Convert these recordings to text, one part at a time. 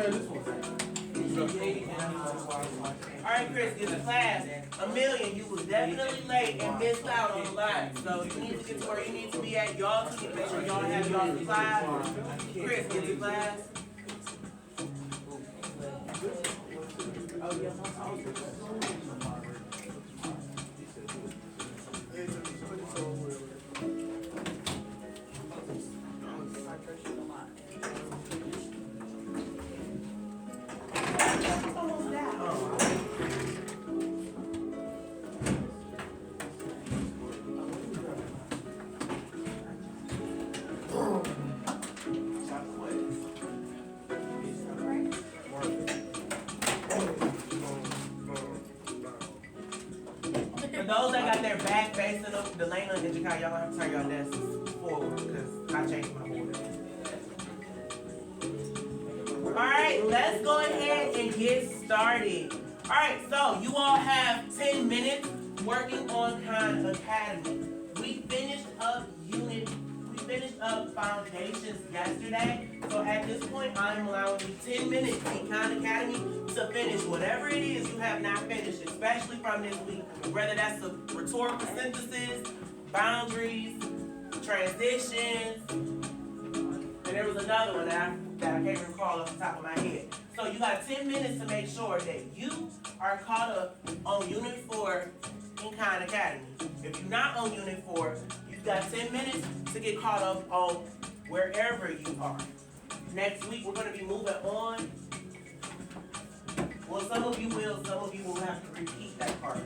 Alright, Chris, get the class. Amelia, you was definitely late and missed out on the line. So you need to get to where you need to be at. Y'all need to make sure y'all have y'all supplies. Chris, get to class. Those that got their back facing the lane on Digikai, y'all have to turn your desks forward because I changed my order. Alright, let's go ahead and get started. Alright, so you all have 10 minutes working on Khan Academy. We finished up foundations yesterday. So at this point, I'm allowing you 10 minutes in Khan Academy to finish whatever it is you have not finished, especially from this week. Whether that's a rhetorical synthesis, boundaries, transitions, and there was another one that I can't recall off the top of my head. So you got 10 minutes to make sure that you are caught up on Unit 4 in Khan Academy. If you're not on Unit 4, you've got 10 minutes to get caught up on wherever you are. Next week, we're going to be moving on. Well, some of you will have to repeat that part.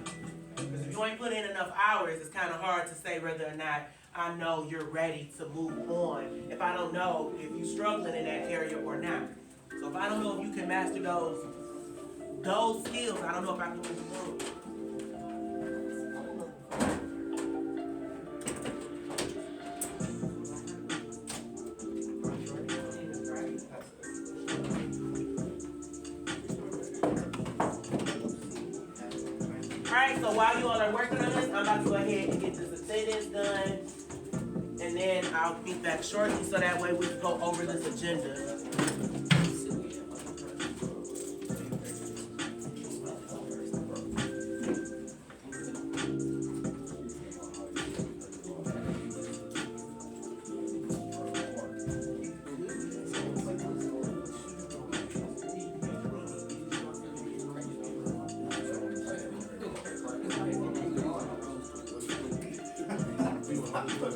Because if you ain't put in enough hours, it's kind of hard to say whether or not I know you're ready to move on. If I don't know if you're struggling in that area or not. So if I don't know if you can master those skills, I don't know if I can move forward. Alright, so while you all are working on this, I'm about to go ahead and get this attendance done. And then I'll be back shortly so that way we can go over this agenda.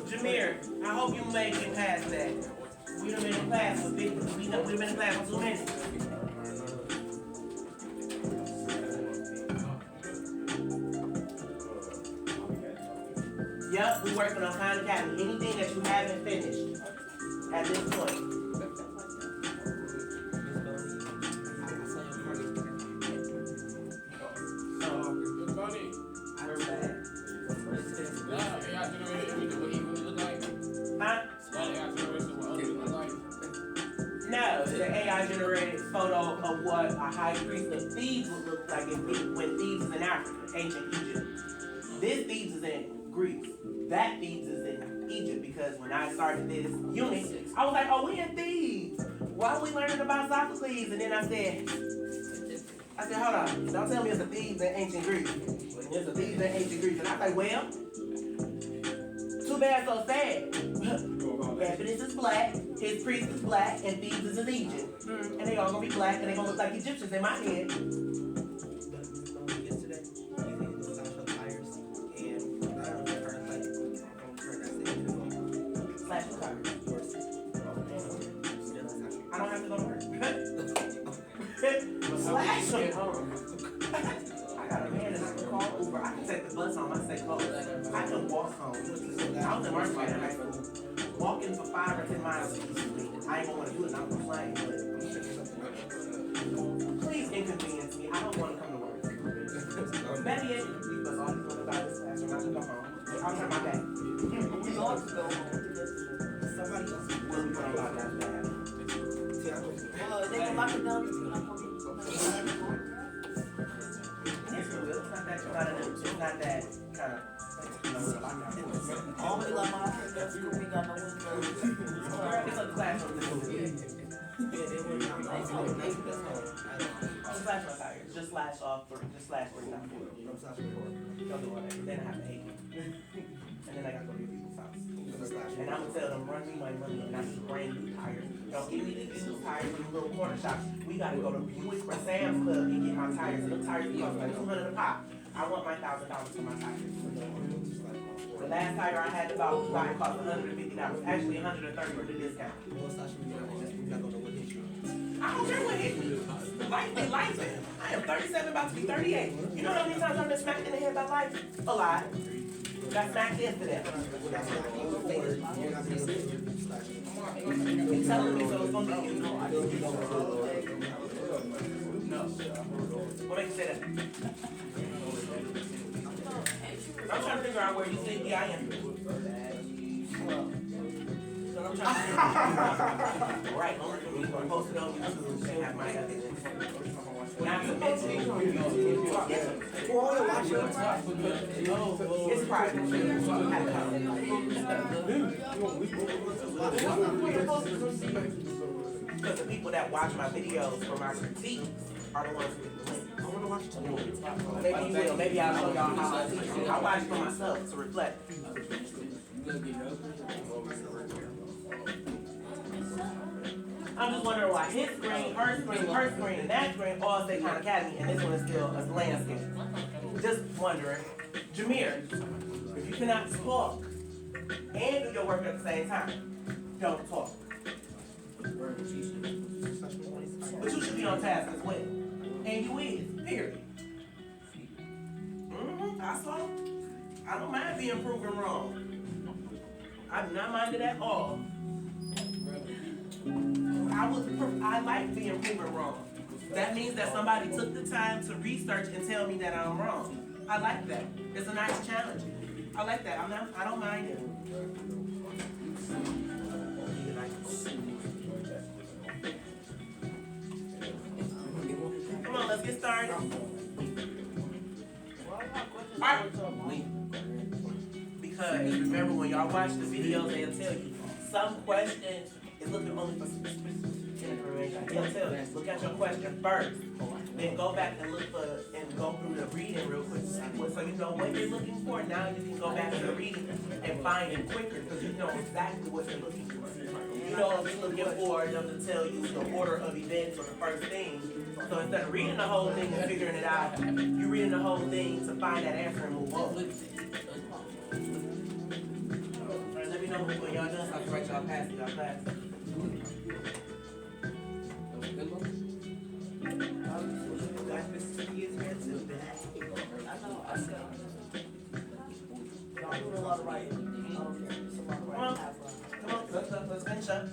Jameer, I hope you make it past that. We done been in class for 50. We've been in class for 2 minutes. Yep, we're working on Khan Academy. Anything that you haven't finished at this point. No, the AI generated photo of what a high priest of Thebes would look like when Thebes is in Africa, ancient Egypt. This Thebes is in Greece. That Thebes is in Egypt because when I started this unit, I was like, oh, we in Thebes. Why are we learning about Sophocles? And then I said, hold on, don't tell me it's a Thebes in ancient Greece. It's a Thebes in ancient Greece. And I was like, well, too bad, so sad. Evidence is black, his priest is black, and Thebes is in Egypt. And they all gonna be black, and they gonna look like Egyptians in my head. I don't have to go to work. Slash them. I got a man that's call Uber. I can take the bus home. I say close. I can walk home. I was in Marshall in high school. Walking for 5 or 10 miles easily. I ain't gonna want to do it. I'm complaining, but please inconvenience me. I don't want to come to work. Better yet, because all these about this classroom, I can go home. I'll turn my back. We going to go home. Somebody else will be going about that bad. Well, they can lock it down. It's not that kind of. Only like my friend school, we got no windows. It's a classroom. slash my tires. Just slash off for just slash where it's not full. Don't do all that. Then I have to hate it. And then I gotta go to people's house. And I'm gonna tell them, run me my money and not just brand new tires. Don't give me these new tires from the little corner shops. We gotta go to Buick or Sam's Club and get my tires. And the tires cost like $200 a pop. I want my $1,000 for my tires. The last tire I had to buy cost $150. Actually $130 with the discount. I don't care what hit me. Life be life. I am 37, about to be 38. You know how many times I've been smacked in the head by life? A lot. Got smacked yesterday. You're telling me so it's gonna be you. No. What makes you say that? I'm trying to figure out where you think I am. So I'm trying to figure out. Right, only for me to post it on YouTube and have my evidence. Not to mention, it's private. Because the people that watch my videos for my critiques are the ones who get the link. I want to watch it. Maybe you will. Maybe I'll show y'all how I teach. I watch for myself to reflect. I'm just wondering why his screen, her screen, and that screen all say Khan Academy, and this one is still a landscape. Just wondering. Jameer, if you cannot talk and do your work at the same time, don't talk. But you should be on task as well. And you is, period. I saw. I don't mind being proven wrong. I do not mind it at all. I like being proven wrong. That means that somebody took the time to research and tell me that I'm wrong. I like that. It's a nice challenge. I like that. I don't mind it. Come on, let's get started. Alright. Because remember when y'all watch the videos, they'll tell you some questions is looking only for specific information. They'll tell you, look at your question first. Then go back and look for and go through the reading real quick so you know what you're looking for. Now you can go back to the reading and find it quicker because you know exactly what you're looking for. You know if you're looking for them to tell you the order of events or the first thing. So instead of reading the whole thing and figuring it out, you're reading the whole thing to find that answer and move on. Alright, let me know when y'all done so I can write y'all past y'all class. Come on, let's finish up.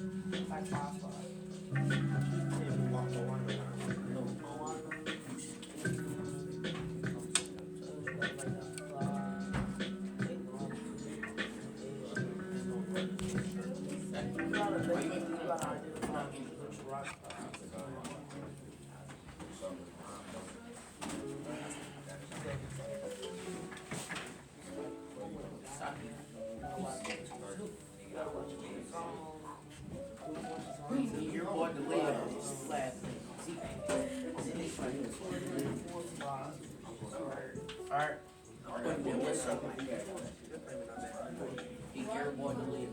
You're going to live in this class. Alright. You're going to live.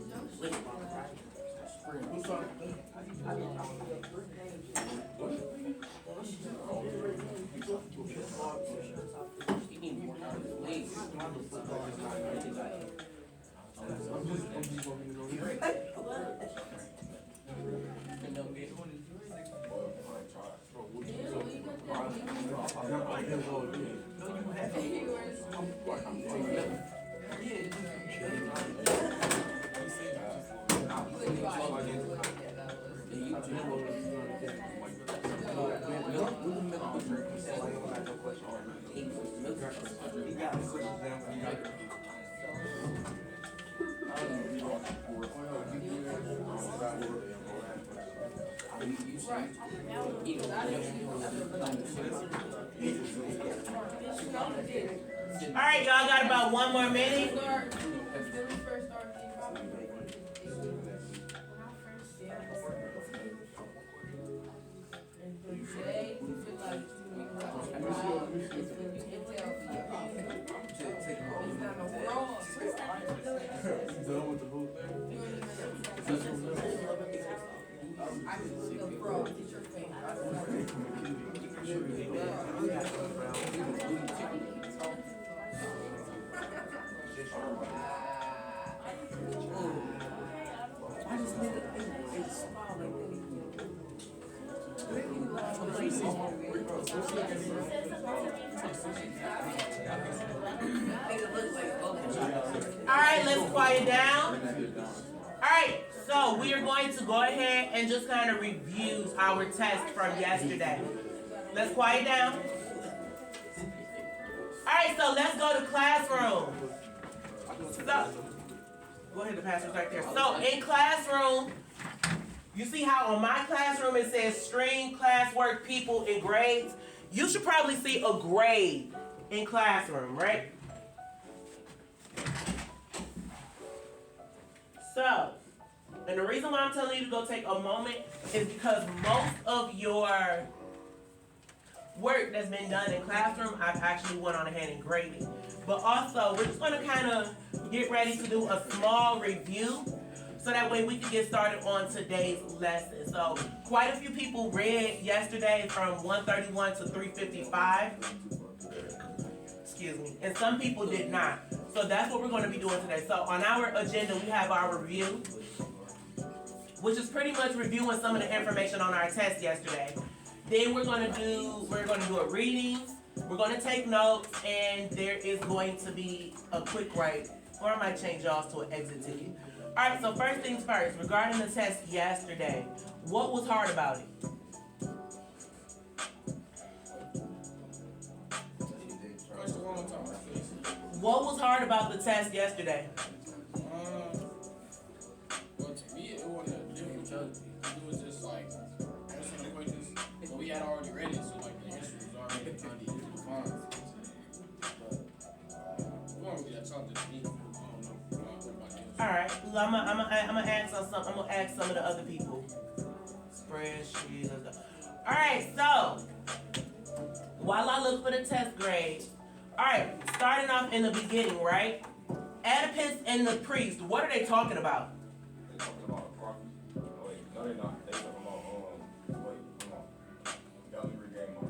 Alright, y'all got about 1 more minute. Alright, let's quiet down. Alright, so we are going to go ahead and just kind of review our test from yesterday. Let's quiet down. Alright, so let's go to classroom. So, go ahead, the pastor's right there. So in classroom, you see how on my classroom it says stream, classwork, people, and grades? You should probably see a grade in classroom, right? So, and the reason why I'm telling you to go take a moment is because most of your work that's been done in classroom, I've actually went on ahead and graded. But also, we're just going to kind of get ready to do a small review so that way we can get started on today's lesson. So, quite a few people read yesterday from 131 to 355. Excuse me. And some people did not. So that's what we're going to be doing today. So on our agenda, we have our review, which is pretty much reviewing some of the information on our test yesterday. Then we're going to do a reading, we're going to take notes, and there is going to be a quick write, or I might change y'all's to an exit ticket. All right, so first things first, regarding the test yesterday, what was hard about it? What was hard about the test yesterday? Well, to me, it wasn't difficult. It was just like answering the questions, but we had already read it, so like the answer was already kind of easy to find. But it wasn't really that challenging to me. I don't know. All right, well, I'm gonna ask on some. I'm gonna ask some of the other people. Spreadsheet. All right, so while I look for the test grade. All right, starting off in the beginning, right? Oedipus and the priest, what are they talking about? They're talking about a prophet. Oh, wait, no, they're not. They're talking about, wait, come on. Y'all need to regain my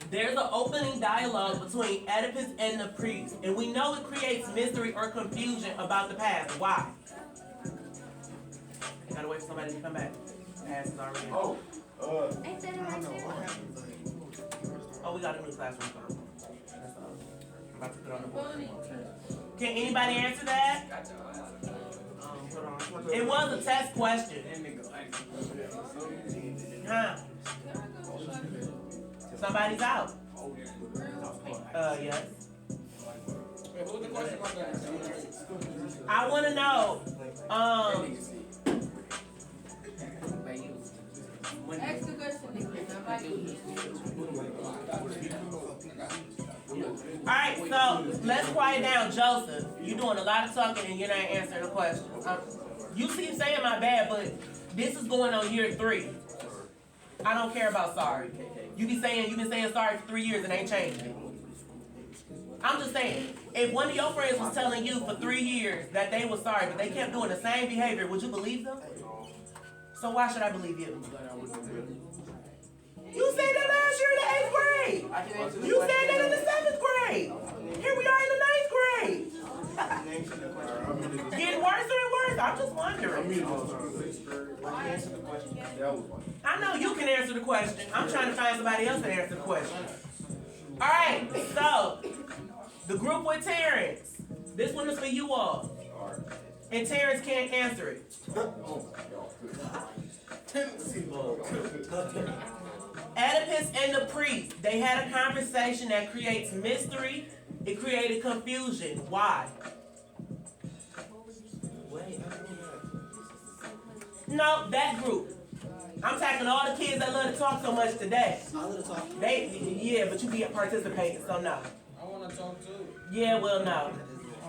There's an opening dialogue between Oedipus and the priest, and we know it creates mystery or confusion about the past. Why? I gotta wait for somebody to come back. The past is already in. Ain't that right there? Oh, we got a new classroom phone. That's all. I'm about to put on the board. Can anybody answer that? Hold on. It was a test question. Huh? Somebody's out. Yes. Wait, what was the question about that? I want to know. Ask the question again. Alright, so let's quiet down. Joseph, you're doing a lot of talking and you're not answering the question. You keep saying my bad, but this is going on year 3. I don't care about sorry. You've been saying sorry for 3 years and ain't changed it. I'm just saying, if one of your friends was telling you for 3 years that they were sorry, but they kept doing the same behavior, would you believe them? So why should I believe you? You said that last year in the 8th grade. You said that in the 7th grade. Here we are in the 9th grade. Getting worse and worse. I'm just wondering. I know you can answer the question. I'm trying to find somebody else to answer the question. All right, so the group with Terrence. This one is for you all. And Terrence can't answer it. Oedipus and the priest, they had a conversation that creates mystery. It created confusion. Why? No, that group. I'm tackling all the kids that love to talk so much today. Yeah, but you be participating, so no. I want to talk too. Yeah, well, no.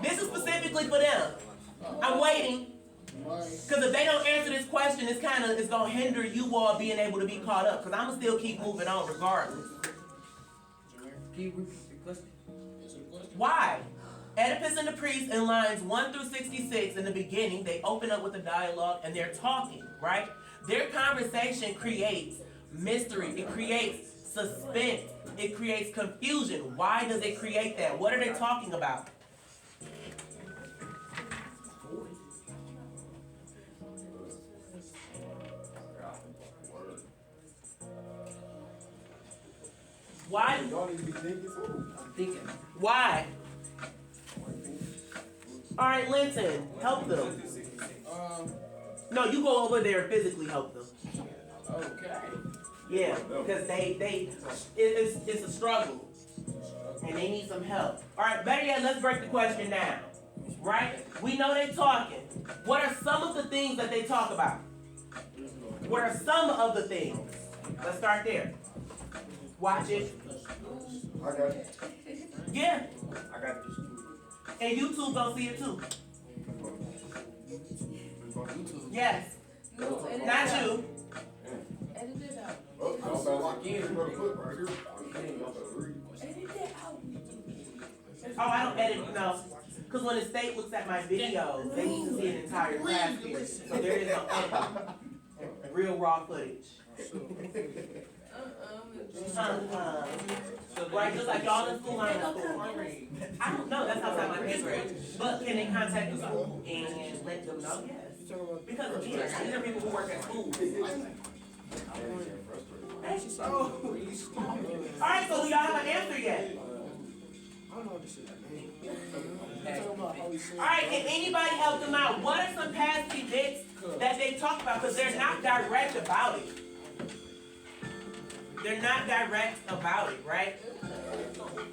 This is specifically for them. I'm waiting. Because if they don't answer this question, it's gonna hinder you all being able to be caught up. Because I'm gonna still keep moving on regardless. Can you repeat the question? Why? Oedipus and the priest in lines 1 through 66 in the beginning, they open up with a dialogue and they're talking, right? Their conversation creates mystery. It creates suspense. It creates confusion. Why does it create that? What are they talking about? Why? Y'all need to be thinking too. I'm thinking. Why? All right, Linton, help them. No, you go over there and physically help them. Okay. Yeah, because it's a struggle, and they need some help. All right, better yet, let's break the question down. Right? We know they're talking. What are some of the things that they talk about? What are some of the things? Let's start there. Watch it. I got it. Yeah, I got it. and YouTube gonna see it too. Yes, No, edit not it out. you. Edit it out. Oh, y'all better lock in. You better put right here. Y'all better read. Edit it out. Oh, I don't edit, no. Because when the state looks at my videos, they need to see an entire class period. So there is no editing. Real raw footage. Right, just like y'all in school, I'm in school. I don't know, that's outside my pay grade. But can they contact the school and let them know? Yes. Because of this, these are people who work at schools. Alright, so do y'all have an answer yet? Alright, can anybody help them out? What are some past events that they talk about? Because they're not direct about it. They're not direct about it, right?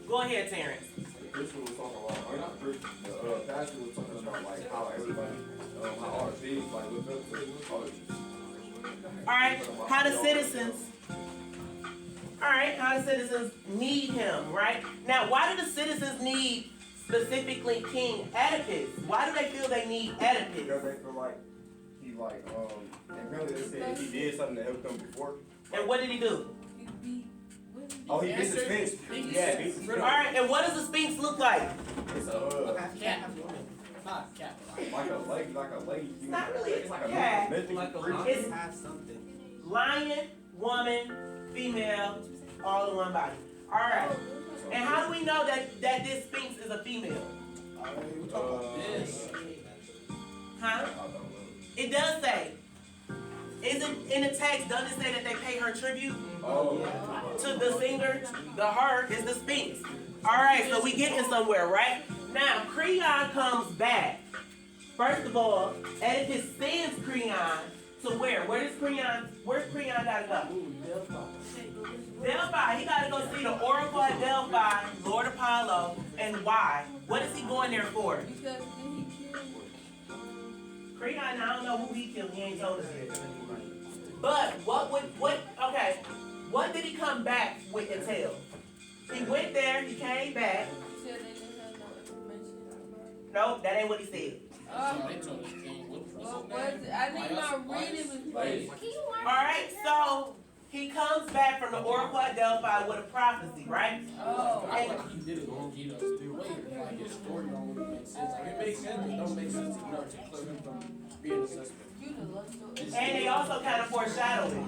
Go ahead, Terrence. Christian was talking about, or not Christian, the pastor was talking about like how everybody, how all the things like look up to all the. Alright, how the citizens. Alright, how the citizens need him, right? Now, why do the citizens need specifically King Oedipus? Why do they feel they need Because Oedipus? they feel like he like, and really they said he did something to help them before. And what did he do? Oh, he beat the Sphinx. Yeah, beat the Sphinx. Alright, and what does the Sphinx look like? It's Cat. Not cat. like a lady, It's not really It's like a cat. mythic Like a creature. It's- have something. Lion, woman, female, all in one body. Alright. And how do we know that this Sphinx is a female? This. Huh? It does say. Is it in the text, does it say that they pay her tribute to the singer? The her is the Sphinx. Alright, so we getting somewhere, right? Now, Creon comes back. First of all, Oedipus sends Creon to where? Where's Creon gotta go? Delphi. He gotta go see the Oracle at Delphi, Lord Apollo, and why? What is he going there for? Because then he killed. Creon, I don't know who he killed, he ain't told us yet. But what did he come back with and tell? He went there, he came back. He said they didn't have no information about it. Nope, that ain't what he said. So they told us King. What was it? I did not read it with place. Alright, so he comes back from the Oracle at Delphi with a prophecy, right? Oh. I like he did it on Gita. Like his story don't really make sense. Like it makes sense, but it don't make sense to clear him from being a suspect. You the lunch. And they also kind of foreshadowed it.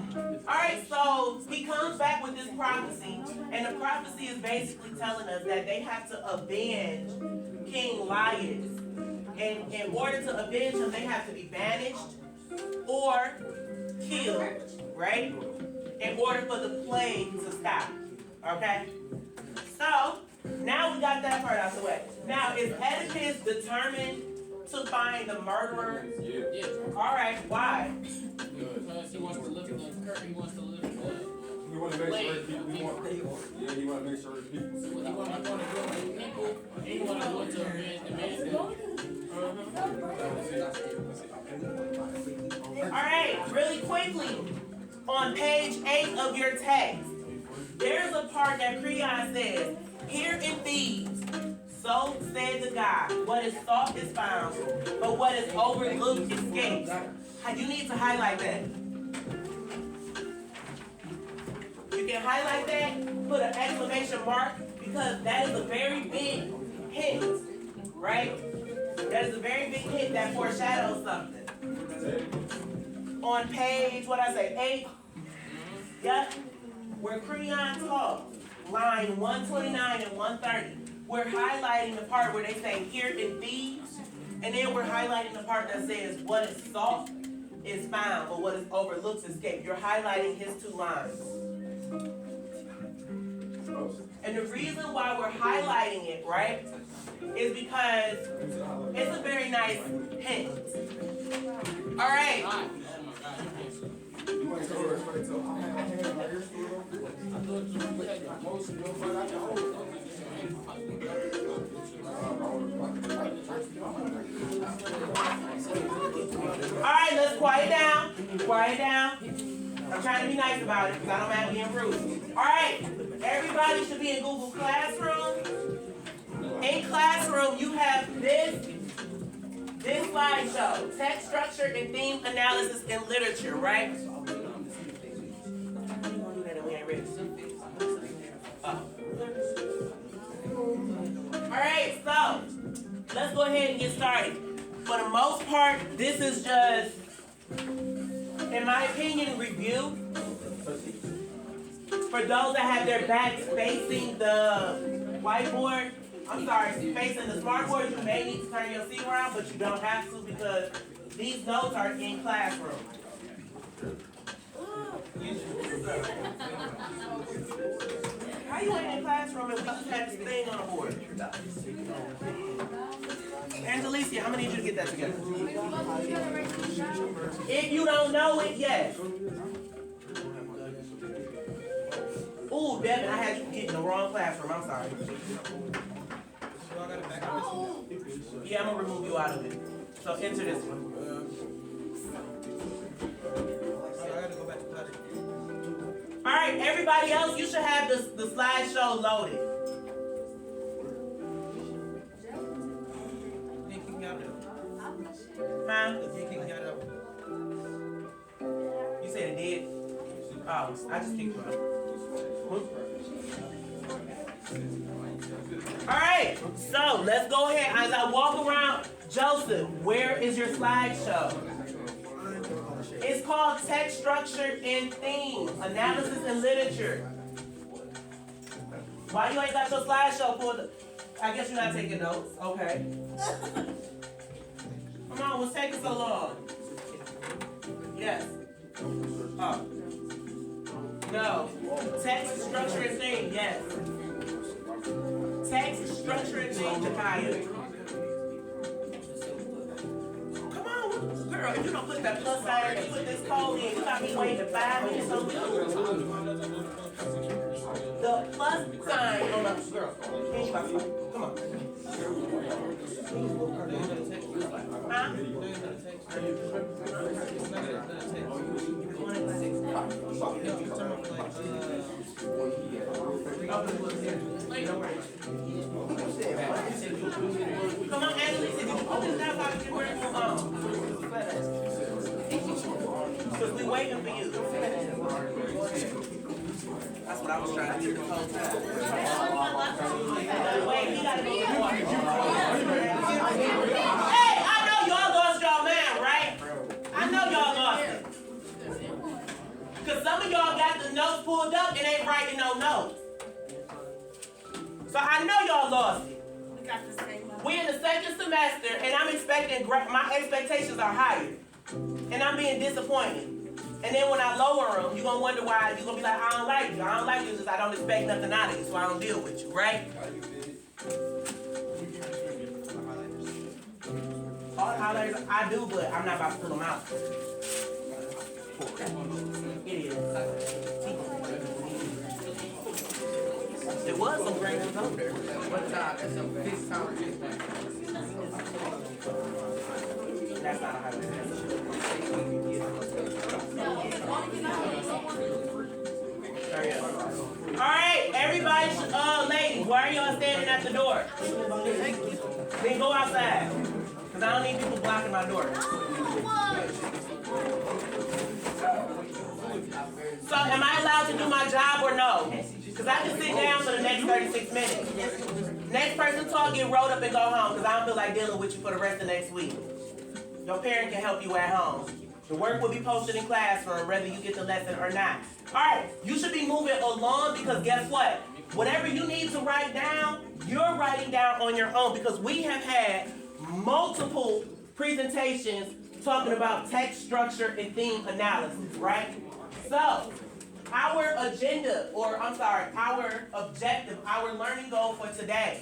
Alright, so he comes back with this prophecy, and the prophecy is basically telling us that they have to avenge King Laius. And in order to avenge him, they have to be banished or killed, right? In order for the plague to stop. Okay? So, now we got that part out of the way. Now, is Oedipus determined to find the murderer? Yeah. Yeah. Alright, why? Because he wants to live in the he wants to live in the He want to make sure his people. He want to make sure his people. he want to do it for the people, and he want to do it to avenge the man. Alright, really quickly. On page 8 of your text, there's a part that Creon says, here in Thebes, So said the God, what is sought is found, but what is overlooked escapes. You need to highlight that. You can highlight that, put an exclamation mark, because that is a very big hint, right? That is a very big hint that foreshadows something. On page, 8, yep, where Creon talks, line 129 and 130, we're highlighting the part where they say here in thieves, and then we're highlighting the part that says what is sought is found, but what is overlooked escaped. You're highlighting his 2 lines. And the reason why we're highlighting it, right, is because it's a very nice hint. All right. You ain't told her straight to Alright, let's quiet down. Quiet down. I'm trying to be nice about it because I don't have to be rude. Alright, everybody should be in Google Classroom. In Classroom, you have this slideshow, text structure and theme analysis in literature, right? Alright, so let's go ahead and get started. For the most part, this is just, in my opinion, review. For those that have their backs facing the whiteboard, facing the smartboard, you may need to turn your seat around, but you don't have to because these notes are in Classroom. How you ain't in Classroom and we just had this thing on the board? Angelicia, I'm gonna need you to get that together. If you don't know it, yes. Ooh, Devin, I had you get in the wrong classroom. I'm sorry. Yeah, I'm gonna remove you out of it. So enter this one. All right, everybody else, you should have the slideshow loaded. Huh? You said it did? Oh, I just kicked you out. Alright, so let's go ahead. As I walk around, Joseph, where is your slideshow? It's called Text Structure and Themes, Analysis and Literature. Why you ain't got your slideshow pulled up? I guess you're not taking notes. Okay. Come on, what's taking so long? Yes. Oh. No. Text, structure, and theme. Yes. Text, structure, and theme, Jakaya. Come on, girl. If you don't put that plus sign, you put this code in. You got me waiting 5 minutes on you. The plus sign on the girl. Come on. Huh? Come on, Annalise, if you put this down, I can bring you on. Because we waiting for you. That's what I was trying to do the whole time. Wait, he gotta be in water. Hey, I know y'all lost y'all man, right? I know y'all lost it. Because some of y'all got the notes pulled up and ain't writing no notes. So I know y'all lost it. We're in the second semester and I'm expecting, my expectations are higher. And I'm being disappointed. And then when I lower them, you're going to wonder why. You're going to be like, I don't like you. I don't like you because I don't expect nothing out of you, so I don't deal with you, right? All the highlighters, I do, but I'm not about to pull them out. It is. There was some great ones over there. What time? That's some fifth time. That's not a highlighter. Hurry up. All right, everybody, ladies, Why are y'all standing at the door? Then go outside. Because I don't need people blocking my door. So am I allowed to do my job or no? Because I can sit down for the next 36 minutes. Next person talk, get rolled up and go home because I don't feel like dealing with you for the rest of next week. Your parent can help you at home. The work will be posted in classroom whether you get the lesson or not. Alright, you should be moving along because guess what? Whatever you need to write down, you're writing down on your own because we have had multiple presentations talking about text structure and theme analysis, right? So, our agenda, our objective, our learning goal for today,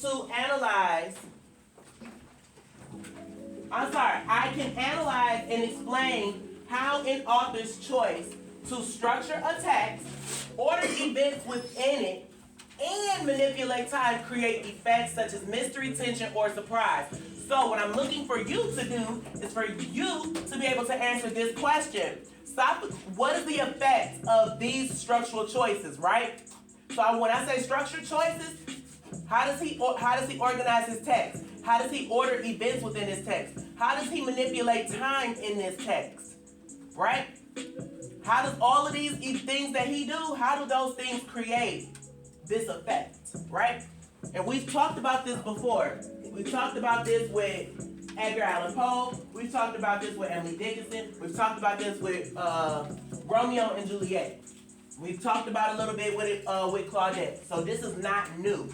to analyze, I can analyze and explain how an author's choice to structure a text, order events within it, and manipulate time create effects such as mystery, tension, or surprise. So what I'm looking for you to do is for you to be able to answer this question. What is the effect of these structural choices, right? So when I say structured choices, how does he organize his text? How does he order events within his text? How does he manipulate time in this text? Right? How does all of these things that he do, how do those things create this effect? Right? And we've talked about this before. We've talked about this with Edgar Allan Poe. We've talked about this with Emily Dickinson. We've talked about this with Romeo and Juliet. We've talked about it a little bit with Claudette. So this is not new.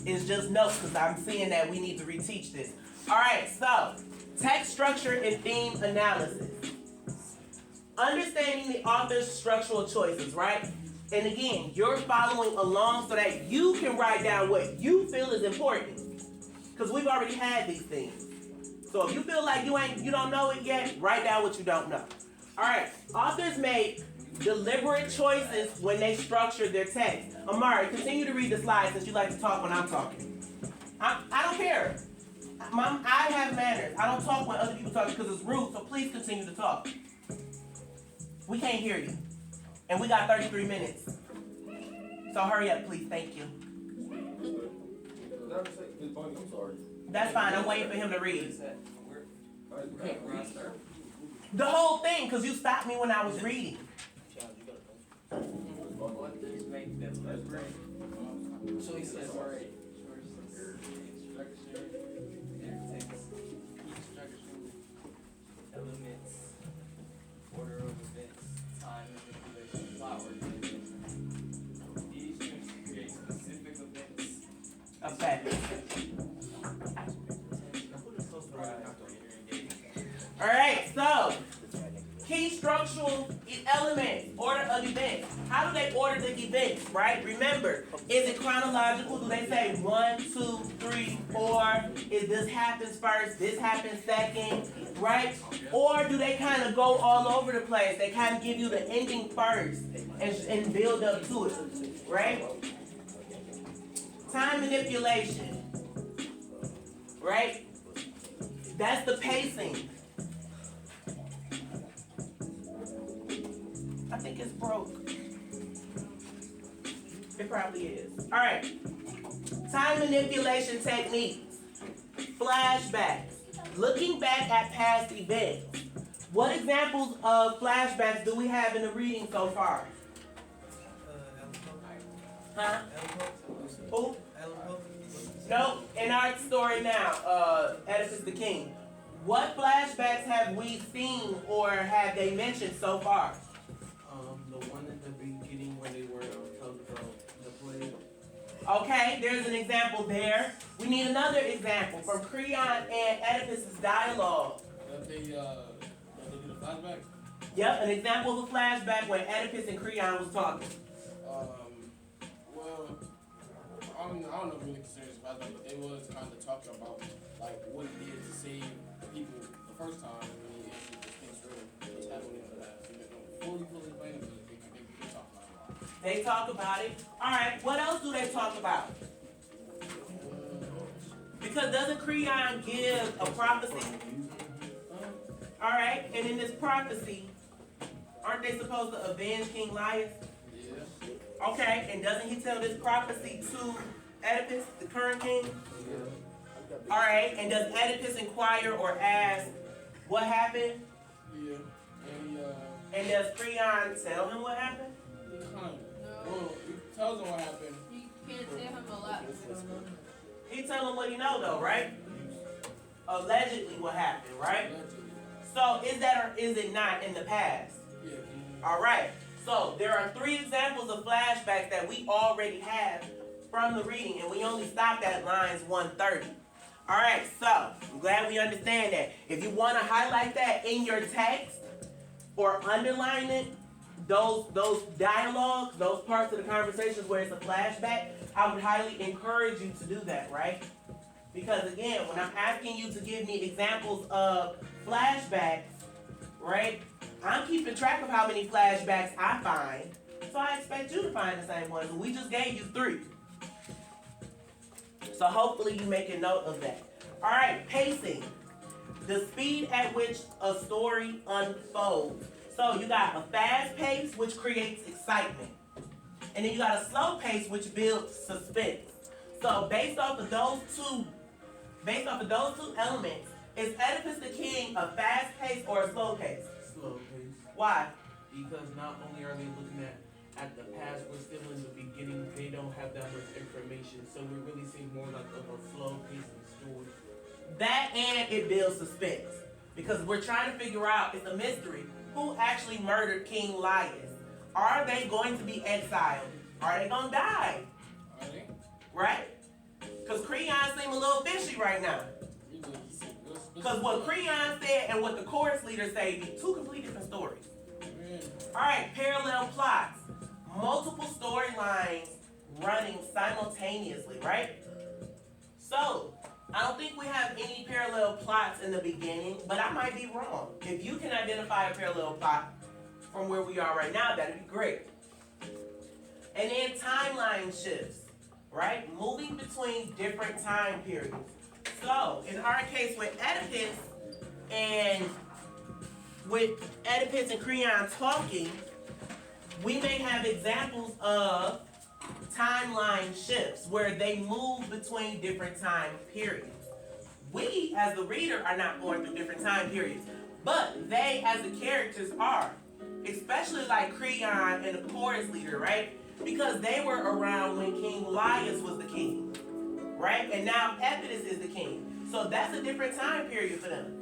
It's just notes because I'm seeing that we need to reteach this. All right, so text structure and theme analysis. Understanding the author's structural choices, right? And again, you're following along so that you can write down what you feel is important. Because we've already had these things. So if you feel like you don't know it yet, write down what you don't know. All right, authors make deliberate choices when they structure their text. Amari, continue to read the slides since you like to talk when I'm talking. I don't care. Mom, I have manners. I don't talk when other people talk because it's rude, so please continue to talk. We can't hear you. And we got 33 minutes. So hurry up, please. Thank you. I'm sorry. That's fine. I'm waiting for him to read. The whole thing, because you stopped me when I was reading. So he says, all right. Elements, order of events, time, manipulation, plot organization. These strings create specific events. Effect. All right, so key structural elements, order of events. How do they order the events, right? Remember, is it chronological? Do they say 1, 2, 3, 4? Is this happens first, this happens second, right? Or do they kind of go all over the place? They kind of give you the ending first and build up to it, right? Time manipulation, right? That's the pacing. I think it's broke. It probably is. All right. Time manipulation techniques. Flashbacks. Looking back at past events. What examples of flashbacks do we have in the reading so far? Huh? Who? No, in our story now, Oedipus the King. What flashbacks have we seen or have they mentioned so far? The one in the beginning where they were told about the play. Okay, there's an example there. We need another example from Creon and Oedipus' dialogue. They do the flashback? Yep, an example of a flashback when Oedipus and Creon was talking. Well, I don't know if really consider it a flashback, but they was kind of talking about like what he did to save people the first time when he actually just came through. What's happening for that? So they don't fully explain it, but they talk about it. They talk about it. All right, what else do they talk about? Because doesn't Creon give a prophecy? All right, and in this prophecy, aren't they supposed to avenge King Laius? Yeah. Okay, and doesn't he tell this prophecy to Oedipus, the current king? Alright, and does Oedipus inquire or ask what happened? Yeah. And And does Creon tell him what happened? kind of. No. Well, he tells him what happened. You can't tell him a lot. He tell him what he know though, right? Allegedly what happened, right? Allegedly. So is that or is it not in the past? Yeah. Alright, so there are 3 examples of flashbacks that we already have from the reading, and we only stopped at lines 130. Alright, so I'm glad we understand that. If you want to highlight that in your text or underline it, those dialogues, those parts of the conversations where it's a flashback, I would highly encourage you to do that, right? Because again, when I'm asking you to give me examples of flashbacks, right? I'm keeping track of how many flashbacks I find, so I expect you to find the same ones. We just gave you 3. So hopefully you make a note of that. All right, pacing. The speed at which a story unfolds. So you got a fast pace, which creates excitement. And then you got a slow pace, which builds suspense. So based off of those two elements, is Oedipus the king a fast pace or a slow pace? Slow pace. Why? Because not only are they looking at the past, we're still in the beginning. They don't have that much information, so we're really seeing more like of a slow pacing story. That and it builds suspense. Because we're trying to figure out, it's a mystery, who actually murdered King Laius? Are they going to be exiled? Are they going to die? Are they? Right? Because Creon seems a little fishy right now. Because what Creon said and what the chorus leaders say be 2 completely different stories. Alright, parallel plots. Multiple storylines running simultaneously, right? So, I don't think we have any parallel plots in the beginning, but I might be wrong. If you can identify a parallel plot from where we are right now, that'd be great. And then timeline shifts, right? Moving between different time periods. So, in our case with Oedipus and Creon talking, we may have examples of timeline shifts where they move between different time periods. We, as the reader, are not going through different time periods, but they, as the characters, are. Especially like Creon and the chorus leader, right? Because they were around when King Laius was the king, right? And now Epidus is the king. So that's a different time period for them.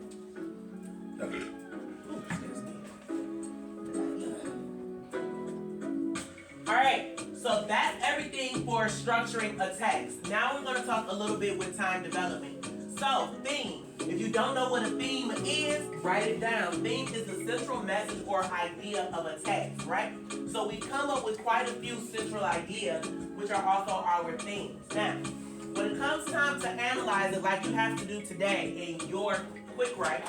Alright, so that's everything for structuring a text. Now we're going to talk a little bit with time development. So, theme. If you don't know what a theme is, write it down. Theme is the central message or idea of a text, right? So we've come up with quite a few central ideas, which are also our themes. Now, when it comes time to analyze it like you have to do today in your quick write,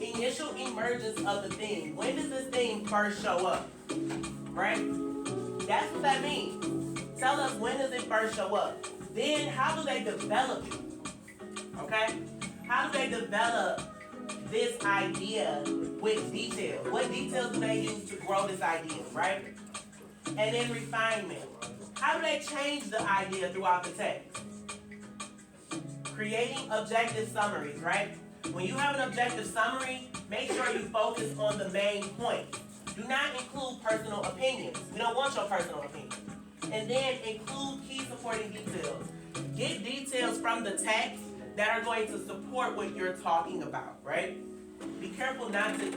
initial emergence of the theme. When does this theme first show up? Right? That's what that means. Tell us, when does it first show up? Then how do they develop it? Okay? How do they develop this idea with detail? What details do they use to grow this idea, right? And then refinement. How do they change the idea throughout the text? Creating objective summaries, right? When you have an objective summary, make sure you focus on the main point. Do not include personal opinions. We don't want your personal opinions. And then include key supporting details. Get details from the text that are going to support what you're talking about, right? Be careful not to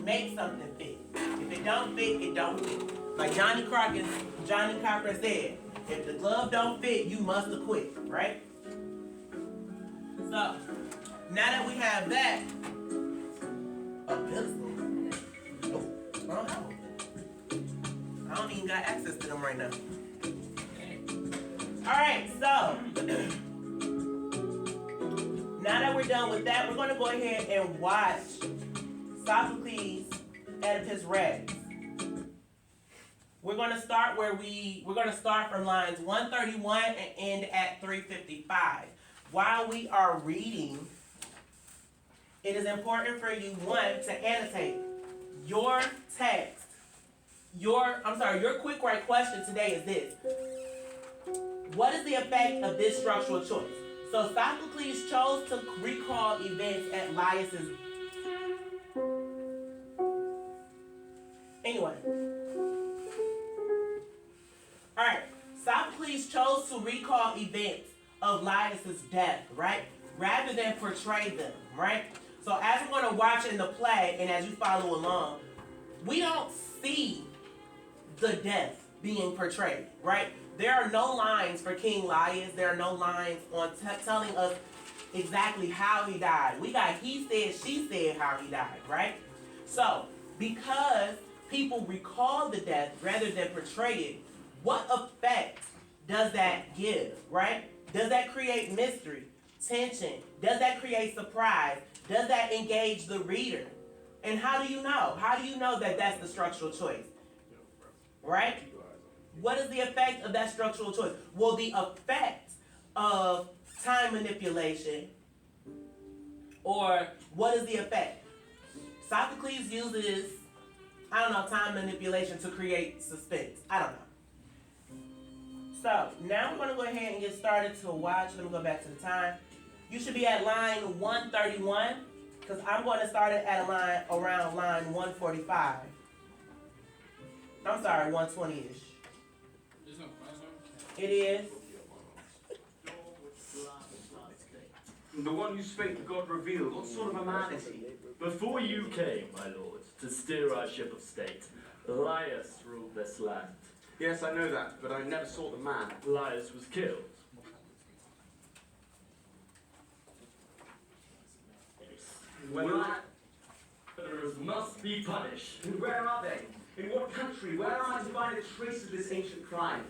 make something fit. If it don't fit, it don't fit. Like Johnny Cochran said, if the glove don't fit, you must acquit, right? So, now that we have that, a pencil. I don't have them. I don't even got access to them right now. Alright, so now that we're done with that, we're going to go ahead and watch Sophocles' Oedipus Rex. We're going to start from lines 131 and end at 355. While we are reading, it is important for you, one, to annotate your text your quick right question today is this. What is the effect of this structural choice? So Sophocles chose to recall events at Laius's. Anyway. Alright. Sophocles chose to recall events of Laius's death, right? Rather than portray them, right? So as we're going to watch in the play and as you follow along, we don't see the death being portrayed, right? There are no lines for King Laius. There are no lines on telling us exactly how he died. We got he said, she said how he died, right? So, because people recall the death rather than portray it, what effect does that give, right? Does that create mystery, tension? Does that create surprise? Does that engage the reader? And how do you know? How do you know that that's the structural choice? Right? What is the effect of that structural choice? Well, the effect of time manipulation, or what is the effect? Sophocles uses, time manipulation to create suspense. I don't know. So, now we're going to go ahead and get started to watch. Let me go back to the time. You should be at line 131, because I'm going to start it at around line 145. I'm sorry, 120-ish. There's no class on? It is. The one who spake to God revealed, what sort of a man is he? Before you came, my lord, to steer our ship of state, Laius ruled this land. Yes, I know that, but I never saw the man. Laius was killed. Murderers must be punished. And where are they? In what country? Where am I to find a trace of this ancient crime?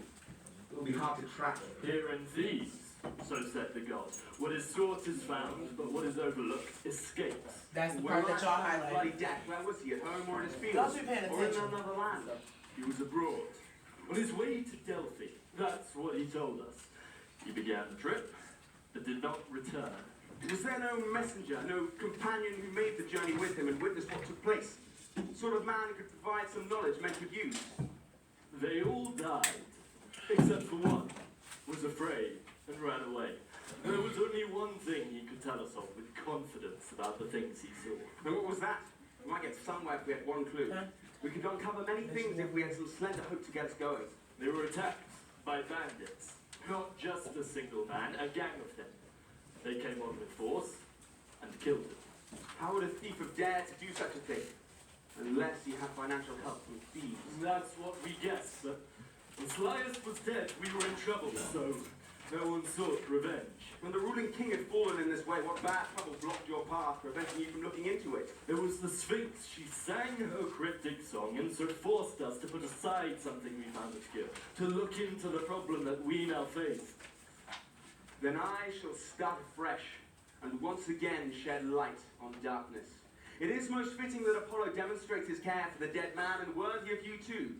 It will be hard to track. Here in Thebes, so said the god. What is sought is found, but what is overlooked escapes. That's the Where part that lies y'all that bloody highlighted. death? Where was he? At home or in his Y'all fields? should be paying Or in attention. another land? He was abroad, on his way to Delphi. That's what he told us. He began the trip, but did not return. Was there no messenger, no companion who made the journey with him and witnessed what took place? Sort of man who could provide some knowledge men could use? They all died, except for one, was afraid and ran away. There was only one thing he could tell us of with confidence about the things he saw. And what was that? We might get somewhere if we had one clue. Huh? We could uncover many things if we had some slender hope to get us going. They were attacked by bandits. Not just a single man, a gang of them. They came on with force and killed him. How would a thief have dared to do such a thing? Unless he had financial help from thieves. That's what we guessed, but once Laius was dead, we were in trouble, so no one sought revenge. When the ruling king had fallen in this way, what bad trouble blocked your path, preventing you from looking into it? It was the Sphinx. She sang her cryptic song and so forced us to put aside something we found obscure, to look into the problem that we now face. Then I shall start afresh, and once again shed light on darkness. It is most fitting that Apollo demonstrates his care for the dead man, and worthy of you too.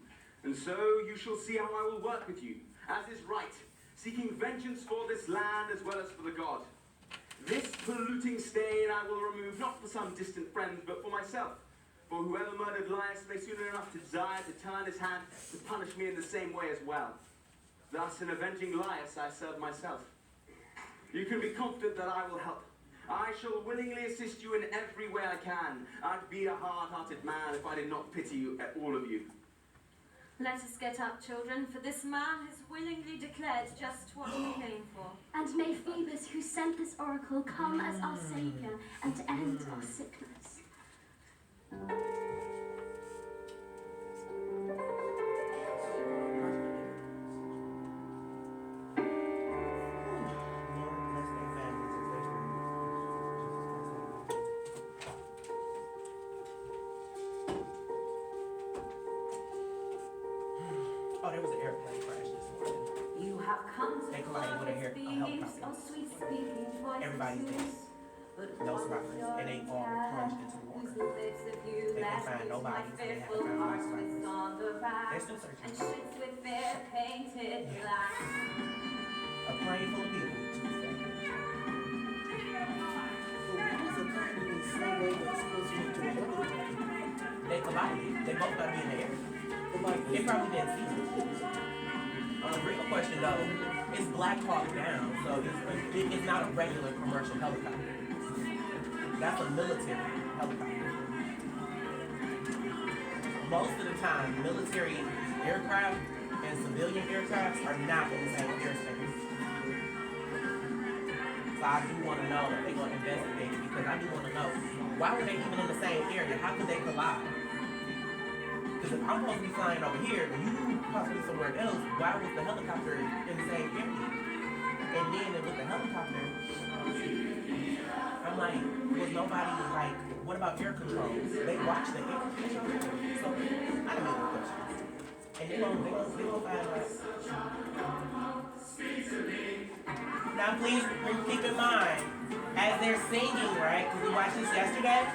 And so you shall see how I will work with you, as is right, seeking vengeance for this land as well as for the god. This polluting stain I will remove, not for some distant friend, but for myself. For whoever murdered Laius may soon enough desire to turn his hand to punish me in the same way as well. Thus, in avenging Laius, I serve myself. You can be confident that I will help. I shall willingly assist you in every way I can. I'd be a hard-hearted man if I did not pity you, all of you. Let us get up, children, for this man has willingly declared just what we came for. And may Phoebus, who sent this oracle, come as our saviour and end our sickness. Oh, there was an airplane crash this morning. You have come to They collided with a glorious beings, helicopter. or sweet speaking voices. Everybody's dead. But No what survivors, was and they your all plunged intent? into the water. Whose lips of you They couldn't last find week nobody, my so they had to fearful find heart survivors. was on the rise, They're still and searching. ships with fair painted glass. A plane full of people. They collided. They both got to be in the air. They probably didn't see it. Real question though, it's Black Hawk Down, so it's not a regular commercial helicopter. That's a military helicopter. Most of the time, military aircraft and civilian aircrafts are not in the same airspace. So I do want to know if they're going to investigate it, because I do want to know, why were they even in the same area? How could they collide? Because if I'm supposed to be flying over here and you possibly somewhere else, why was the helicopter in the same area? And then with the helicopter, I'm like, was nobody like, what about air control? They watch the air control. So I don't know the question. And they gonna find out. Now please keep in mind, as they're singing, right? Because we watched this yesterday.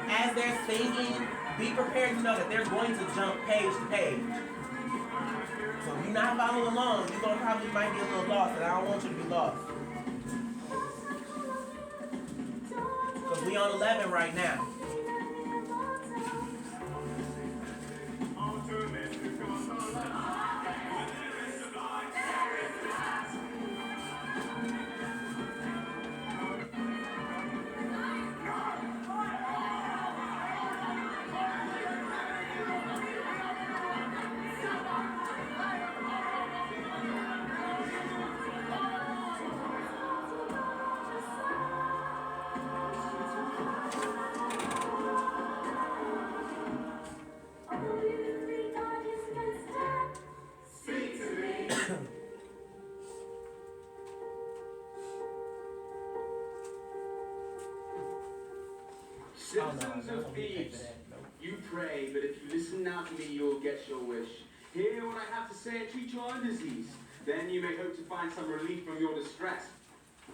As they're singing, be prepared to know that they're going to jump page to page. So if you're not following along, you're gonna probably might be a little lost, and I don't want you to be lost. Because we on 11 right now. Citizens of Thebes, you pray, but if you listen now to me, you'll get your wish. Hear what I have to say and treat your own disease. Then you may hope to find some relief from your distress.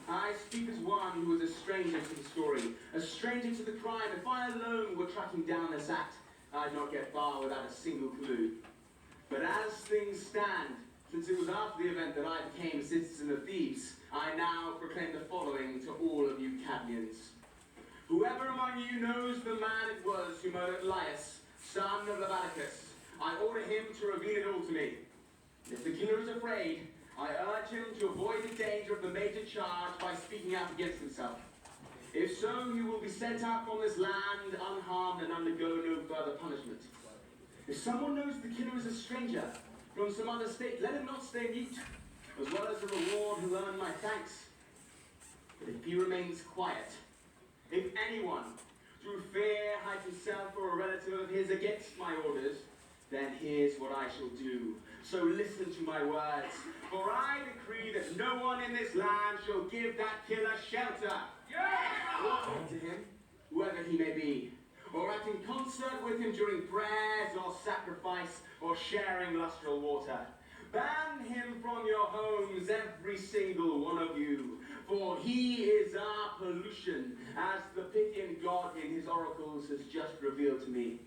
I speak as one who was a stranger to the story, a stranger to the crime. If I alone were tracking down this act, I'd not get far without a single clue. But as things stand, since it was after the event that I became a citizen of Thebes, I now proclaim the following to all of you Cadmeans. Whoever among you knows the man it was who murdered Laius, son of Labaticus, I order him to reveal it all to me. If the killer is afraid, I urge him to avoid the danger of the major charge by speaking out against himself. If so, he will be sent out from this land unharmed and undergo no further punishment. If someone knows the killer is a stranger from some other state, let him not stay mute, as well as the reward who earn my thanks. But if he remains quiet, if anyone, through fear, hides himself or a relative of his against my orders, then here's what I shall do. So listen to my words, for I decree that no one in this land shall give that killer shelter. Or to him, whoever he may be, or act in concert with him during prayers or sacrifice or sharing lustral water. Ban him from your homes, every single one of you, for he is our pollution, as the Pythian god in his oracles has just revealed to me.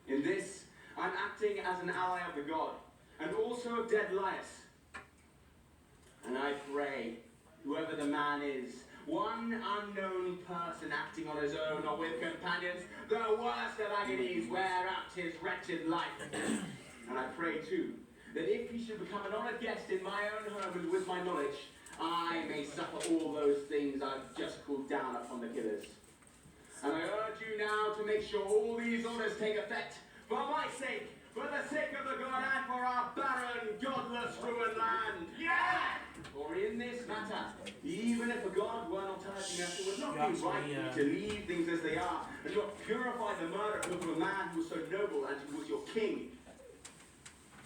In this, I'm acting as an ally of the god, and also of dead Laius. And I pray, whoever the man is, one unknown person acting on his own or with companions, the worst of agonies wear out his wretched life. And I pray too, that if he should become an honoured guest in my own home and with my knowledge, I may suffer all those things I've just called down upon the killers. And I urge you now to make sure all these orders take effect, for my sake, for the sake of the god, and for our barren, godless, ruined land. Yeah! For in this matter, even if a god were not urging us, it would not be right to leave things as they are, and not purify the murder of a man who was so noble and who was your king.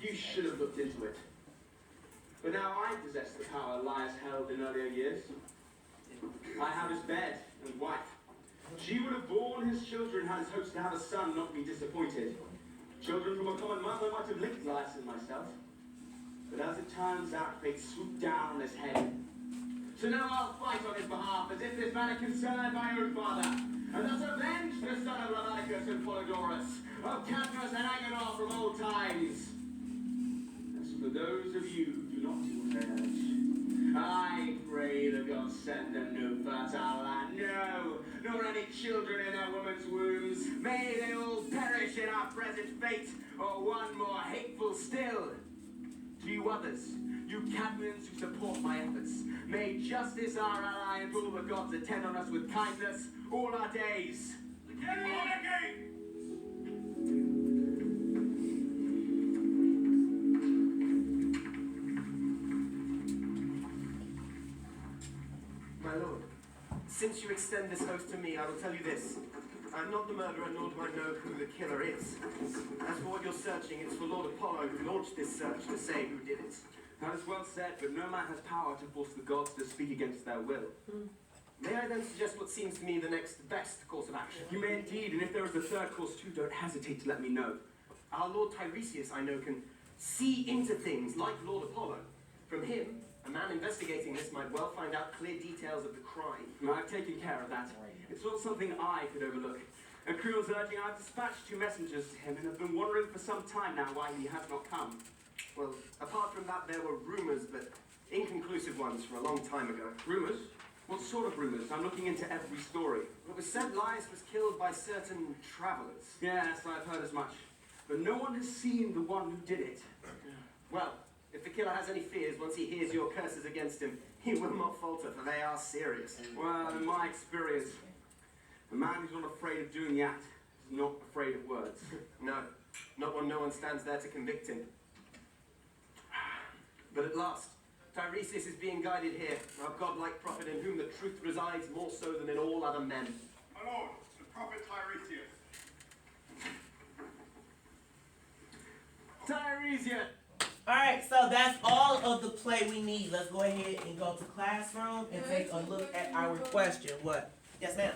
You should have looked into it. But now I possess the power Laius held in earlier years. I have his bed and wife. She would have borne his children had his hopes to have a son not be disappointed. Children from a common mother might have licked Laius and myself. But as it turns out, fate swooped down on his head. So now I'll fight on his behalf as if this matter concerned my own father, and thus avenge the son of Labaticus and Polydorus, of Cadmus and Agenor from old times. As for those of you who do not do what I urge, I pray the gods send them no fertile land, no, nor any children in their women's wombs. May they all perish in our present fate, or one more hateful still. To you others, you Cadmans who support my efforts, may justice our ally and all the gods attend on us with kindness all our days. My lord, since you extend this oath to me, I will tell you this. I'm not the murderer, nor do I know who the killer is. As for what you're searching, it's for Lord Apollo who launched this search to say who did it. That is well said, but no man has power to force the gods to speak against their will. May I then suggest what seems to me the next best course of action? You may indeed, and if there is a third course too, don't hesitate to let me know. Our Lord Tiresias, I know, can see into things like Lord Apollo. From him, a man investigating this might well find out clear details of the crime. I've taken care of that. It's not something I could overlook. And Creel's urging, I've dispatched 2 messengers to him and have been wondering for some time now why he has not come. Well, apart from that, there were rumors, but inconclusive ones from a long time ago. Rumors? What sort of rumors? I'm looking into every story. It was said Laius was killed by certain travelers. Yes, I've heard as much. But no one has seen the one who did it. Well, if the killer has any fears, once he hears your curses against him, he will not falter, for they are serious. Well, in my experience, a man who's not afraid of doing the act is not afraid of words. No, no one stands there to convict him. But at last, Tiresias is being guided here, our godlike prophet in whom the truth resides more so than in all other men. My lord, the prophet Tiresias. Tiresias! Alright, so that's all of the play we need. Let's go ahead and go to classroom and take a look at our question. What? Yes, ma'am.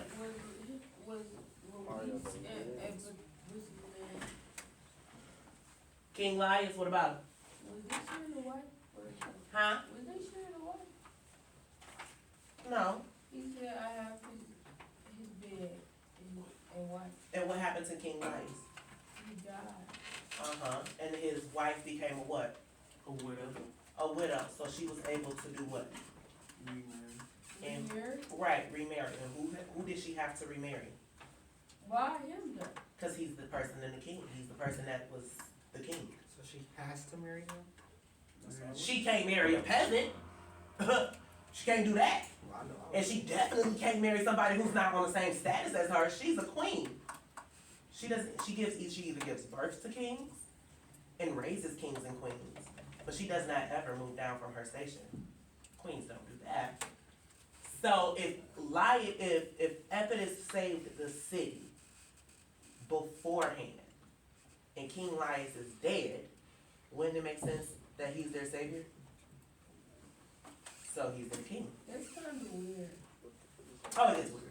King Laius, what about him? Was they sharing the wife? Huh? Was they sharing the wife? No. He said I have his bed and wife. And what happened to King Laius? He died. And his wife became a what? A widow. A widow. So she was able to do what? And Remarried? right, remarry. And who did she have to remarry? Why him though? Because he's the person in the king. He's the person that was the king. So she has to marry him? She can't marry a peasant. She can't do that. And she definitely can't marry somebody who's not on the same status as her. She's a queen. She either gives birth to kings and raises kings and queens, but she does not ever move down from her station. Queens don't do that. So if Epidus saved the city beforehand and King Laius is dead, wouldn't it make sense that he's their savior? So he's their king. That's kind of weird. Oh, it is weird.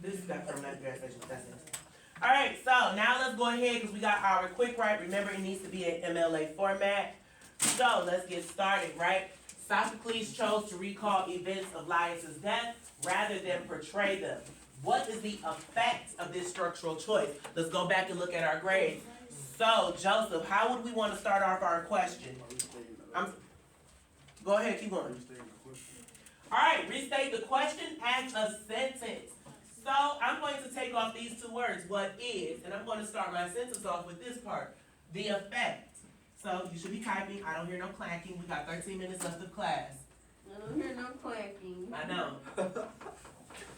This is that from that gas station. That's it. Alright, so now let's go ahead because we got our quick right. Remember, it needs to be an MLA format. So let's get started, right? Sophocles chose to recall events of Laius' death rather than portray them. What is the effect of this structural choice? Let's go back and look at our grades. So, Joseph, how would we want to start off our question? Go ahead, keep going. Alright, restate the question as a sentence. So, I'm going to take off these 2 words, what is, and I'm going to start my sentence off with this part, the effect. So, you should be typing. I don't hear no clacking. We got 13 minutes left of class. I don't hear no clacking. I know.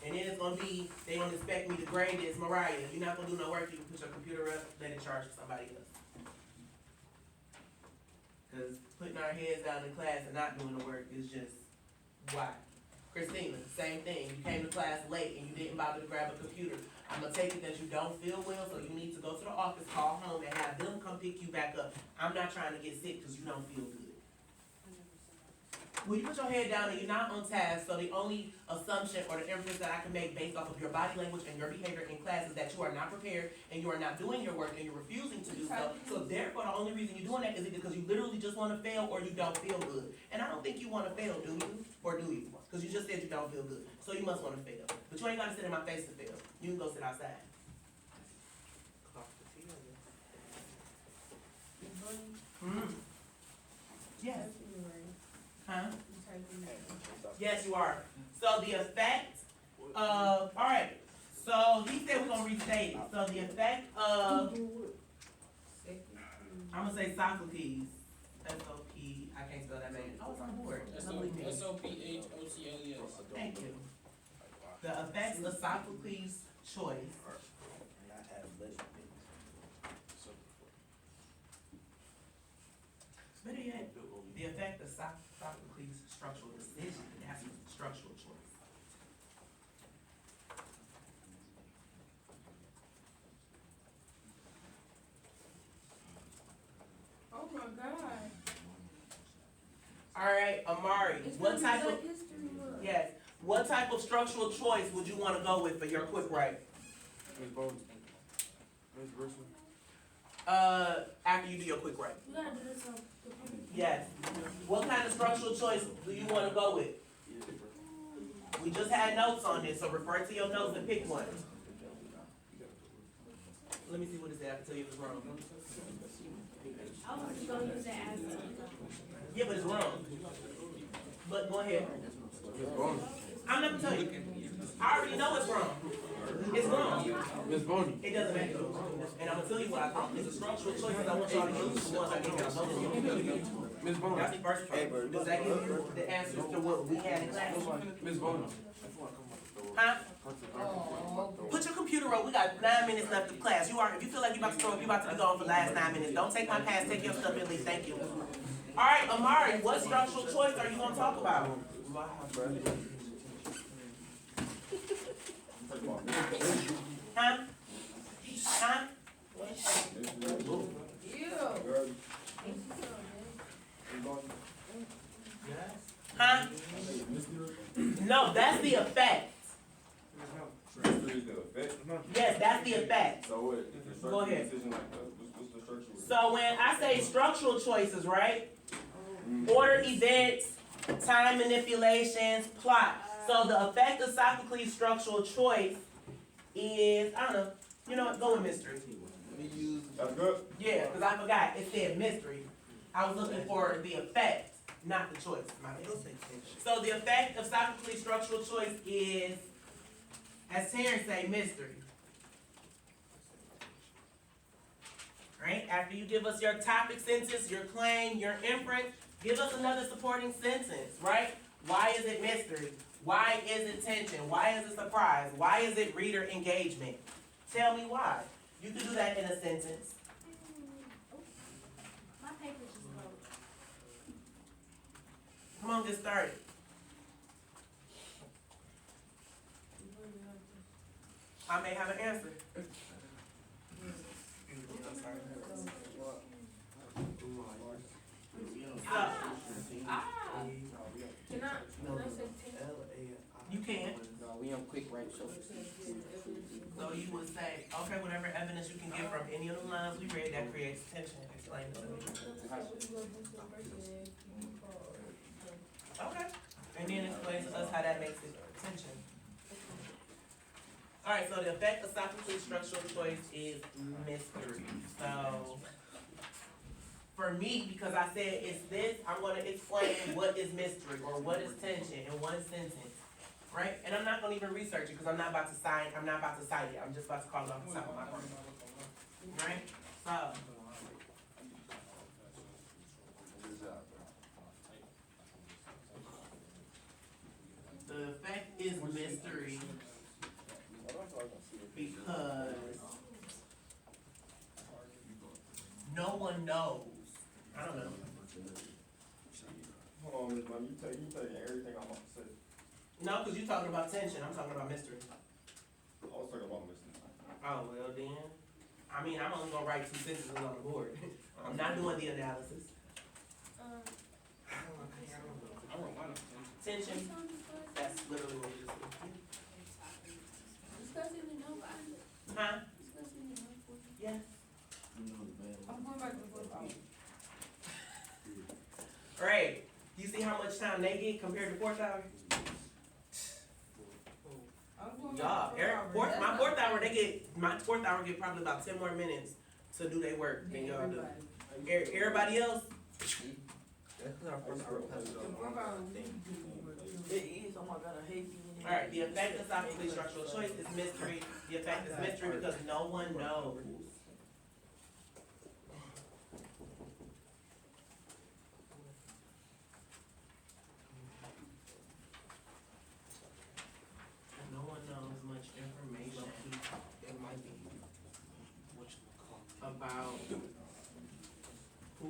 And then it's going to be, they don't expect me to grade this. Mariah, you're not going to do no work. You can put your computer up, let it charge for somebody else. Because putting our heads down in class and not doing the work is just why. Christina, same thing. You came to class late and you didn't bother to grab a computer. I'm going to take it that you don't feel well, so you need to go to the office, call home, and have them come pick you back up. I'm not trying to get sick because you don't feel good. When you put your head down and you're not on task, so the only assumption or the inference that I can make based off of your body language and your behavior in class is that you are not prepared and you are not doing your work and you're refusing to do so. So therefore, the only reason you're doing that is either because you literally just want to fail or you don't feel good. And I don't think you want to fail, do you? Or do you? Because you just said you don't feel good. So you must want to fail. But you ain't got to sit in my face to fail. You can go sit outside. Yes. Huh? Yes, you are. So the effect alright, so he said we're gonna restate it, so the effect of, I'm gonna say Sophocles, S-O-P, I can't spell that man, oh, it's on board. S-O-P-H-O-T-L-E-S. Thank you. The effects of Sophocles' choice. Better yet, the effect of Sophocles' structural decision, that's structural choice. Oh my God. Alright, Amari, It's what gonna be type of, Black History Month. yes, what type of structural choice would you wanna go with for your quick right? After you do your quick right. You gotta do this on the public. Yes. What kind of structural choice do you wanna go with? We just had notes on this, so refer to your notes and pick one. Let me see what it said, I can tell you if it's wrong. I was just gonna use that as a. Yeah, but it's wrong. But go ahead. I'm not gonna tell you. I already know it's wrong. It's wrong. It doesn't matter. And I'm gonna tell you what I thought. It's a structural choice that I want y'all to use the ones I gave y'all. That's the first part. Does that give you the answers to what we had in class? Huh? Put your computer up. We got 9 minutes left of class. If you feel like you're about to throw up, you're about to be gone for the last 9 minutes. Don't take my pass. Take your stuff and leave. Thank you. All right, Amari, what structural choice are you gonna talk about? Huh? Huh? Huh? No, that's the effect. Yes, that's the effect. So what? Go ahead. Decision like that, what's the structural? So when I say structural choices, right? Order events, time manipulations, plot. So the effect of Sophocles' structural choice is, I don't know, you know what, go with mystery. That's good. Yeah, because I forgot, it said mystery. I was looking for the effect, not the choice. My bad. So the effect of Sophocles' structural choice is, as Terrence say, mystery. Right? After you give us your topic sentence, your claim, your inference, give us another supporting sentence, right? Why is it mystery? Why is it tension? Why is it surprise? Why is it reader engagement? Tell me why. You can do that in a sentence. My paper just broke. Come on, get started. I may have an answer. Can I say 10? You can. No, we on quick right, so. So you would say, okay, whatever evidence you can get from any of the lines we read that creates tension, explain it to me. Okay. And then explain to us how that makes it tension. Alright, so the effect of Sophocles' structural choice is mystery. So, for me, because I said it's this, I'm going to explain what is mystery, or what is tension in one sentence. Right? And I'm not going to even research it, because I'm not about to cite it. I'm just about to call it off the top of my brain. Right? So, the effect is mystery because no one knows. I don't know. Hold on, Ms. Bunny, you taking everything I'm about to say. No, because you're talking about tension. I'm talking about mystery. I was talking about mystery. Oh, well then. I mean, I'm only going to write 2 sentences on the board. I'm not doing the analysis. I wrote mine on Tension. That's literally what it is. Discussing the notebook. Huh? Discussing the notebook. Yes. I'm going back to football. Right. You see how much time they get compared to 4th hour? Y'all, my fourth hour get probably about 10 more minutes to do their work than y'all do. Everybody else? It is, oh my god, I hate being Alright, the effect of Sophocles' structural choice is mystery. The effect is mystery because no one knows. No one knows much information It might be about who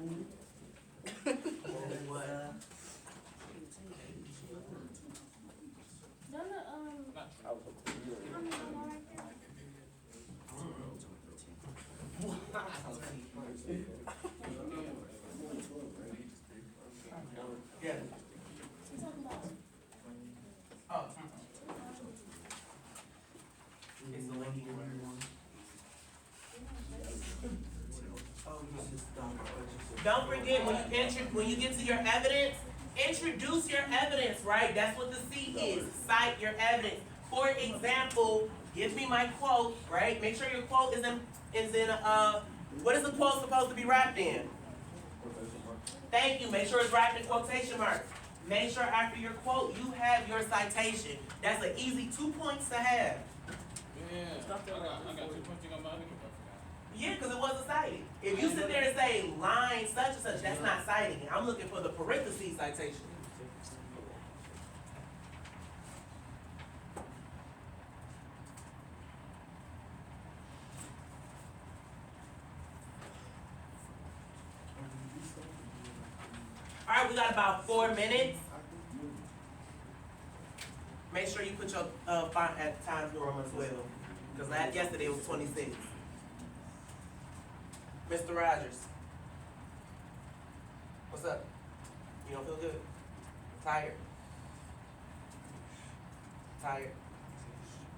or what. Yeah. Oh. It's the linking one. Don't forget when you get to your evidence, introduce your evidence, right? That's what the C is. Cite your evidence. For example, give me my quote, right? Make sure your quote is in what is the quote supposed to be wrapped in? Thank you. Make sure it's wrapped in quotation marks. Make sure after your quote you have your citation. That's an easy 2 points to have. Yeah, I got 2 points on my other computer. Yeah, because it wasn't cited. If you sit there and say line such and such, that's not citing it. I'm looking for the parentheses citation. All right, we got about 4 minutes. Make sure you put your font at Times New Roman 12, because yesterday was 26. Mr. Rogers, what's up? You don't feel good? Tired? Tired?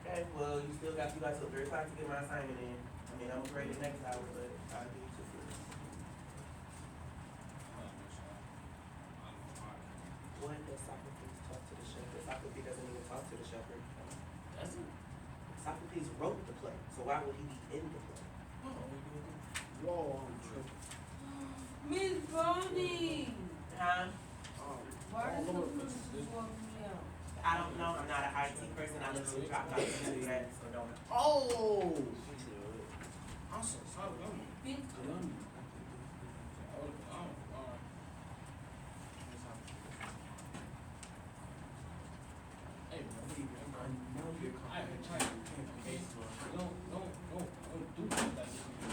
Okay, well, you got till 3 o'clock to get my assignment in. I mean, I'm gonna grade it next hour, but I'll do it too. What does Sophocles talk to the shepherd? Sophocles doesn't even talk to the shepherd. Doesn't? Sophocles wrote the play, so why would he be in the play? Miss Bonnie! Huh? Why does the police walk me out? I don't know. I'm not an IT person. I literally dropped out to do that, so don't. Oh! I'm so sorry. Bitch. Hey, I know you're trying to don't do that.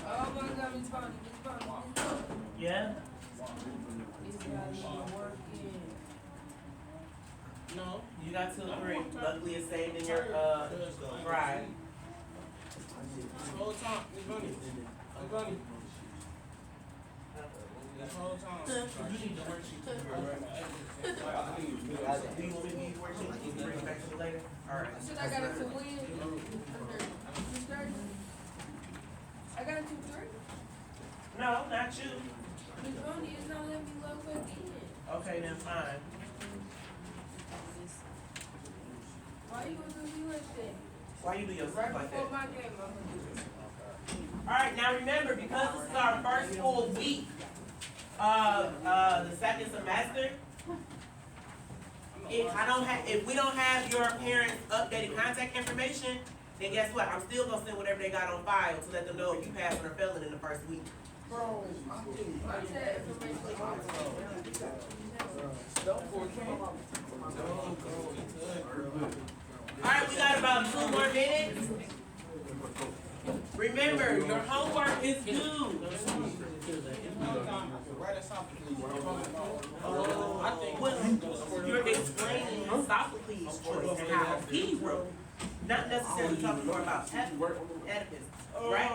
Oh my God, Miss Bonnie, Miss Bonnie. Yeah? It's not even working. No. You got 2 or 3. Luckily, it's saved in your drive. This whole time, Miss Bunny. Miss Bunny. This whole time. You need the worksheet. Do you want me to use the worksheet? You can bring it back to me later? Alright. Should I got it to win? 2:30? I got it to 3? No, not you. Miss Bonnie, it's not letting me log back in. Okay, then fine. Why you gonna do me like that? Why you do yourself Right like before that? my game, I'm gonna do it. Alright, now remember, because this is our first full week of the second semester, if we don't have your parents' updated contact information, then guess what? I'm still gonna send whatever they got on file to let them know if you passing or failing in the first week. Bro, I said information. Alright, we got about 2 more minutes. Remember, your homework is due. Well, you're explaining Sophocles' choice and how he wrote. Not necessarily talking more about Oedipus, right?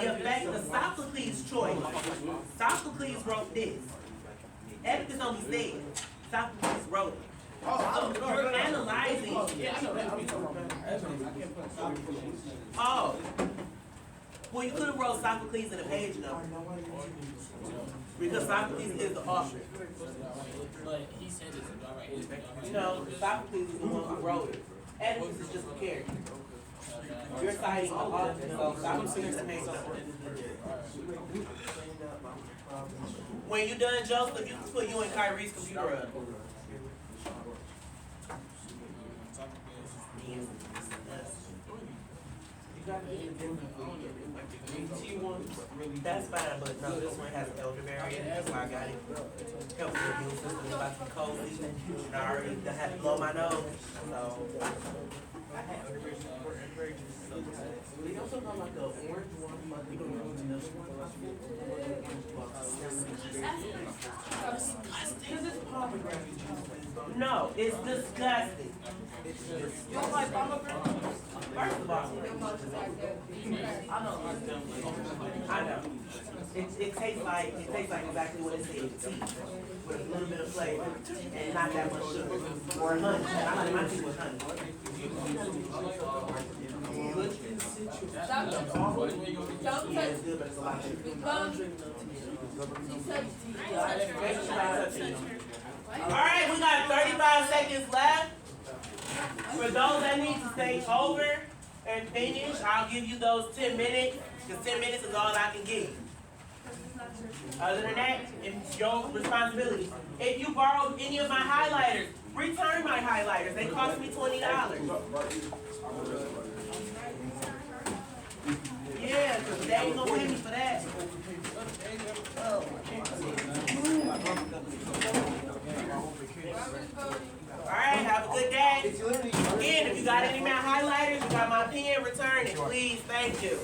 The effect of Sophocles' choice. Sophocles wrote this. Oedipus only said. Sophocles wrote it. So you're analyzing. Oh. Well, you could have wrote Sophocles in a page number. Because Sophocles is the author. But he said it's right. No, Sophocles is the one who wrote it. Oedipus is just a character. You're citing the author, so Sophocles is the page number. When you're done, Joseph, you can put you in Kyrie's computer up. She wants really. That's fine, but no, this one has elderberry, that's why I got it. Helps with the immune system, it's about to be cold season, and I already done had to blow my nose, so. I had elderberry juice sometimes. They also got like an orange one, like you don't know another one. Because it's pomegranate juice. No, it's disgusting. You don't like pomegranate? First of all, I know. It tastes like exactly what it says, tea, with a little bit of flavor, and not that much sugar, or honey. I like my tea with honey. Stop. Don't Yeah, touch. it's good, but it's a lot of sugar. She said Alright, we got 35 seconds left. For those that need to stay over and finish, I'll give you those 10 minutes, because 10 minutes is all I can give. Other than that, it's your responsibility. If you borrowed any of my highlighters, return my highlighters. They cost me $20. Yeah, because they ain't gonna pay me for that. Alright, have a good day. Again, if you got any more highlighters, you got my pen, return it, please. Thank you.